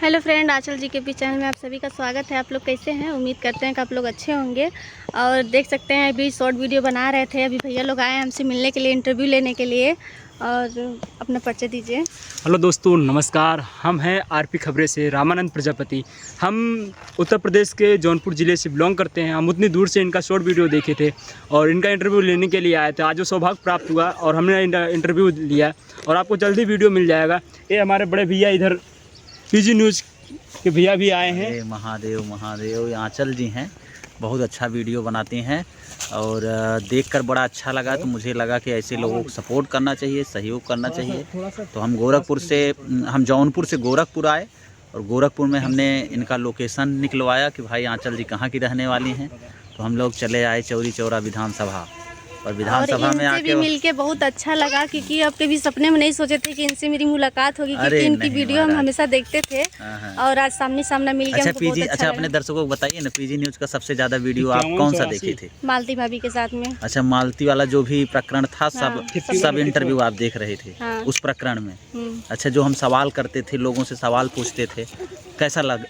Hello friend, आंचल GKP channel में आप सभी का स्वागत है। आप लोग कैसे हैं? उम्मीद करते हैं कि आप लोग अच्छे होंगे। और देख सकते हैं अभी शॉर्ट वीडियो बना रहे थे। अभी भैया लोग आए हैं हमसे मिलने के लिए, इंटरव्यू लेने के लिए। और अपना परिचय दीजिए। हेलो दोस्तों, नमस्कार। हम हैं आरपी खबरें से रामानंद प्रजापति। हम उत्तर प्रदेश के जौनपुर ज़िले से बिलोंग करते हैं। हम उतनी दूर से इनका शॉर्ट वीडियो देखे थे और इनका इंटरव्यू लेने के लिए आए थे। आज वो सौभाग्य प्राप्त हुआ और हमने इंटरव्यू लिया और आपको जल्दी वीडियो मिल जाएगा। ये हमारे बड़े भैया इधर पीजी न्यूज़ के भैया भी आए हैं। महादेव महादेव आंचल जी हैं, बहुत अच्छा वीडियो बनाते हैं और देखकर बड़ा अच्छा लगा। तो मुझे लगा कि ऐसे लोगों को सपोर्ट करना चाहिए, सहयोग करना चाहिए। तो हम जौनपुर से गोरखपुर आए और गोरखपुर में हमने इनका लोकेशन निकलवाया कि भाई आंचल जी कहाँ की रहने वाली हैं। तो हम लोग चले आए चौरी चौरा विधानसभा और विधानसभा में आके भी मिलके बहुत अच्छा लगा, क्योंकि अब कभी सपने में नहीं सोचे थे कि इनसे मेरी मुलाकात होगी, क्योंकि इनकी वीडियो हम हमेशा देखते थे और आज सामने सामने मिल गया। अच्छा, अपने दर्शकों को बताइए ना, पीजी न्यूज़ का सबसे ज्यादा वीडियो आप कौन सा देखे थे? मालती भाभी के साथ में। अच्छा, मालती वाला जो भी प्रकरण था, सब इंटरव्यू आप देख रहे थे। उस प्रकरण में अच्छा, जो हम सवाल करते थे, लोगों से सवाल पूछते थे,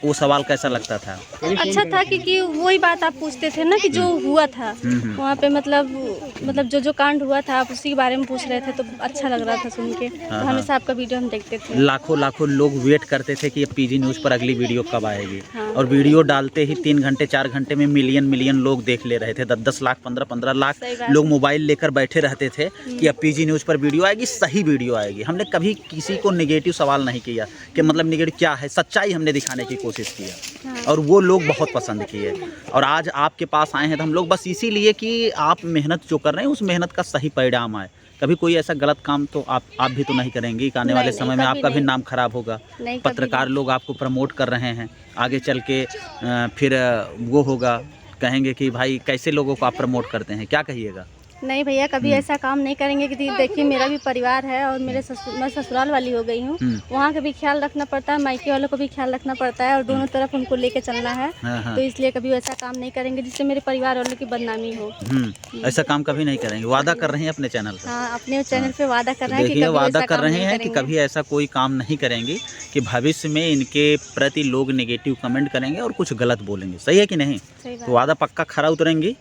वो सवाल कैसा लगता था? अच्छा था, क्योंकि वही बात आप पूछते थे ना कि जो हुआ था वहाँ पे, मतलब जो कांड हुआ था आप उसी के बारे में पूछ रहे थे, तो अच्छा लग रहा था सुन के। तो हमेशा आपका वीडियो हम देखते थे। लाखों लोग वेट करते थे कि ये पीजी न्यूज़ पर अगली वीडियो कब आएगी। और वीडियो डालते ही 3 घंटे 4 घंटे में मिलियन लोग देख ले रहे थे। 10 लाख 15 लाख लोग मोबाइल लेकर बैठे रहते थे कि अब पीजी न्यूज़ पर वीडियो आएगी, सही वीडियो आएगी। हमने कभी किसी को निगेटिव सवाल नहीं किया कि मतलब निगेटिव क्या है, सच्चाई हमने दिखाने की कोशिश किया और वो लोग बहुत पसंद किए। और आज आपके पास आए हैं तो हम लोग बस इसीलिए कि आप मेहनत जो कर रहे हैं उस मेहनत का सही परिणाम आए। कभी कोई ऐसा गलत काम तो आप भी तो नहीं करेंगे कि आने वाले समय में आपका भी नाम खराब होगा। पत्रकार लोग आपको प्रमोट कर रहे हैं, आगे चल के फिर वो होगा, कहेंगे कि भाई कैसे लोगों को आप प्रमोट करते हैं, क्या कहिएगा? नहीं भैया, कभी ऐसा काम नहीं करेंगे। कि देखिए, मेरा भी परिवार है और मैं ससुराल वाली हो गई हूँ। वहाँ का भी ख्याल रखना पड़ता है, मायके वालों को भी ख्याल रखना पड़ता है और दोनों तरफ उनको लेके चलना है। तो इसलिए कभी ऐसा काम नहीं करेंगे जिससे मेरे परिवार वालों की बदनामी हो। ऐसा काम कभी नहीं करेंगे। वादा कर रहे हैं अपने चैनल पर? हाँ, अपने चैनल पे वादा कर रहे हैं। देखिए, वादा कर रहे हैं कि कभी ऐसा कोई काम नहीं करेंगे कि भविष्य में इनके प्रति लोग नेगेटिव कमेंट करेंगे और कुछ गलत बोलेंगे। सही है कि नहीं? तो वादा पक्का खरा उतरेंगी,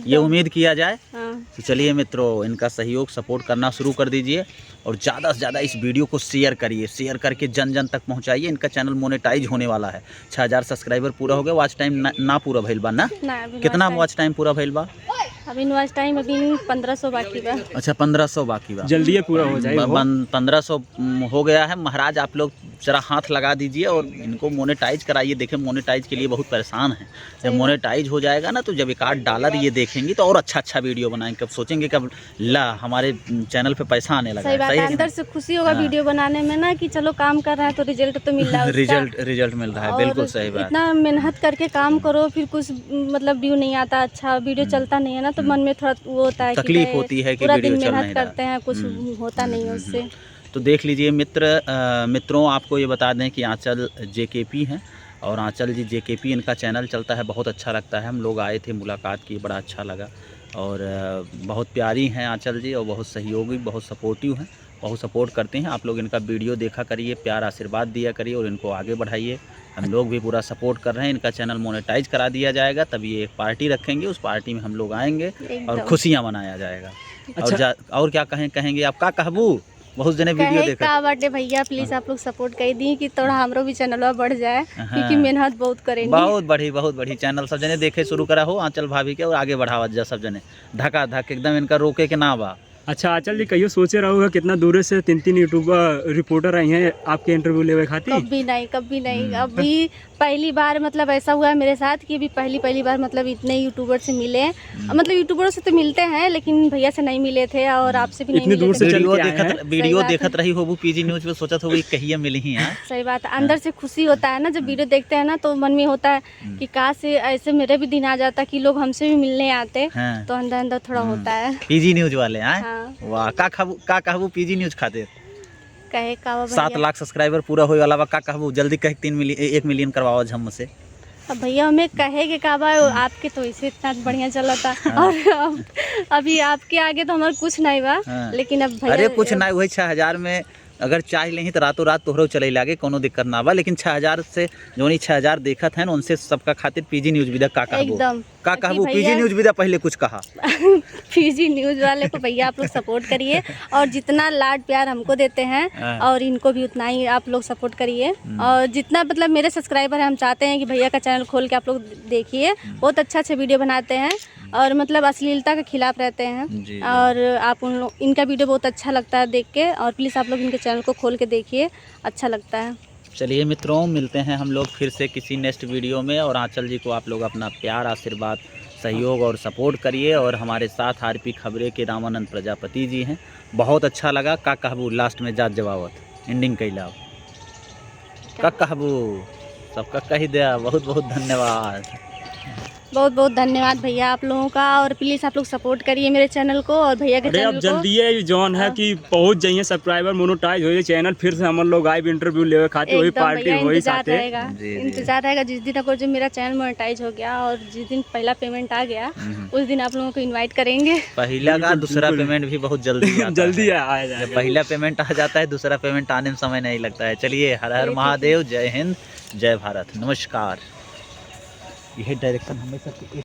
ये उम्मीद किया जाए। तो चलिए मित्रों, इनका सहयोग सपोर्ट करना शुरू कर दीजिए और ज़्यादा से ज़्यादा इस वीडियो को शेयर करिए। शेयर करके जन जन तक पहुंचाइए। इनका चैनल मोनेटाइज होने वाला है। 6000 सब्सक्राइबर पूरा हो गया। वॉच टाइम ना पूरा भइल बा ना? कितना वॉच टाइम पूरा भइल बा? अभी वॉच टाइम 1500 बाकी बा। अच्छा, 1500 बाकी बा। जल्दी पूरा हो जाएगा। 1500 हो गया है। महाराज आप लोग जरा हाथ लगा दीजिए और इनको मोनेटाइज कराइए। देखें, मोनेटाइज के लिए बहुत परेशान है। जब मोनेटाइज हो जाएगा ना, तो जब $1 ये देखेंगी तो और अच्छा वीडियो बनाएंगे। कब सोचेंगे कब ला हमारे चैनल पे पैसा आने लगा। सही बात है। अंदर से खुशी होगा वीडियो बनाने में ना, कि चलो काम कर रहे हैं तो रिजल्ट तो मिल रहा है। रिजल्ट मिल रहा है, बिल्कुल सही बात। इतना मेहनत करके काम करो, फिर कुछ मतलब व्यू नहीं आता, अच्छा वीडियो चलता नहीं है ना, तो मन में थोड़ा वो होता है, तकलीफ होती है कि पूरा वीडियो दिन चल मेहनत नहीं रहा। करते हैं, कुछ होता नहीं है उससे। तो देख लीजिए मित्रों, आपको ये बता दें कि आंचल जेकेपी हैं और आंचल जी जेकेपी इनका चैनल चलता है। बहुत अच्छा लगता है। हम लोग आए थे, मुलाकात की, बड़ा अच्छा लगा। और बहुत प्यारी हैं आंचल जी और बहुत सहयोगी, बहुत सपोर्टिव हैं, बहुत सपोर्ट करते हैं। आप लोग इनका वीडियो देखा करिए, प्यार आशीर्वाद दिया करिए और इनको आगे बढ़ाइए। हम लोग भी पूरा सपोर्ट कर रहे हैं। इनका चैनल मोनेटाइज करा दिया जाएगा, तभी ये एक पार्टी रखेंगे, उस पार्टी में हम लोग आएंगे और खुशियाँ मनाया जाएगा। अच्छा। और क्या कहेंगे आप? का कहबू बहुत जने वीडियो देखा का बर्थडे भैया, प्लीज आप लोग सपोर्ट कर दी कि थोड़ा हमरो भी चैनल बढ़ जाए, क्योंकि मेहनत बहुत करेंगे। बहुत बढ़ी चैनल सब जने देखे शुरू करा हो आंचल भाभी के और आगे बढ़ावा जा सब जने। धका धक एकदम इनका रोके के ना बा। अच्छा आंचल जी, कहियो सोचे रहोगे कितना दूर से 3 यूट्यूबर रिपोर्टर आई हैं आपके इंटरव्यू लेवे खातिर? कभी नहीं। अभी पहली बार मतलब ऐसा हुआ है मेरे साथ कि अभी पहली बार मतलब इतने यूट्यूबर से मिले। मतलब यूट्यूबरों से तो मिलते हैं, लेकिन भैया से नहीं मिले थे और आपसे भी नहीं मिले थे। वीडियो देखत रही हो पीजी न्यूज़ पे, सोचत हो कहिए मिली ही। सही बात है। अंदर से खुशी होता है ना, जब वीडियो देखते हैं ना, तो मन में होता है कि काश ऐसे मेरे भी दिन आ जाता कि लोग हमसे भी मिलने आते। तो अंदर थोड़ा होता है। पीजी न्यूज़ वाले वाह, का कहबू पीजी न्यूज़ खातिर? कहे का 7 लाख सब्सक्राइबर पूरा होए वाला बा, का कहबू जल्दी कहे 1 मिलियन करवाओ झम से। अब भैया हमें कहे के काबा, आपके तो इसे इतना बढ़िया चला था। और अभी आपके आगे तो हमारा कुछ नहीं बा। लेकिन अब भैया, अरे कुछ नहीं, वही 6000 में अगर चाह लें तो रातों रात तोहरो चले लागे, कोनो दिक्कत ना बा। लेकिन 6000 से जोनी 6000 देखत हैं उनसे सबका खातिर पीजी न्यूज विदा का कहबो, एकदम का कहबो पीजी न्यूज विदा पहले कुछ कहा। पीजी न्यूज वाले को भैया आप लोग सपोर्ट करिए, और जितना लाड प्यार हमको देते हैं और इनको भी उतना ही आप लोग सपोर्ट करिए। और जितना मतलब मेरे सब्सक्राइबर हैं, हम चाहते हैं कि भैया का चैनल खोल के आप लोग देखिए, बहुत अच्छा वीडियो बनाते हैं और मतलब अश्लीलता के खिलाफ रहते हैं। और आप उन लोग, इनका वीडियो बहुत अच्छा लगता है देख के, और प्लीज़ आप लोग इनके चैनल को खोल के देखिए, अच्छा लगता है। चलिए मित्रों, मिलते हैं हम लोग फिर से किसी नेक्स्ट वीडियो में। और आंचल जी को आप लोग अपना प्यार, आशीर्वाद, सहयोग और सपोर्ट करिए। और हमारे साथ आरपी खबरें के रामानंद प्रजापति जी हैं। बहुत अच्छा लगा। का कहबू लास्ट में जात जवाबत एंडिंग कैला, का कहबू सबका कही दिया। बहुत बहुत धन्यवाद, बहुत बहुत धन्यवाद भैया आप लोगों का। और प्लीज़ आप लोग सपोर्ट करिए मेरे चैनल को और भैया के चैनल अब को। जल्दी है जॉन है कि पहुंच जाइए, सब्सक्राइबर मोनेटाइज हो जाए चैनल, फिर से हम लोग आए इंटरव्यू ले खाते, वही पार्टी वही साथे इंतजार रहेगा। जिस दिन अगर जो मेरा चैनल मोनेटाइज हो गया और जिस दिन पहला पेमेंट आ गया, उस दिन आप लोगों को इनवाइट करेंगे। पहला का दूसरा पेमेंट भी बहुत जल्दी जल्दी आ जाएगा। पहला पेमेंट आ जाता है, दूसरा पेमेंट आने में समय नहीं लगता है। चलिए, हर हर महादेव, जय हिंद, जय भारत, नमस्कार। यह डायरेक्शन हमेशा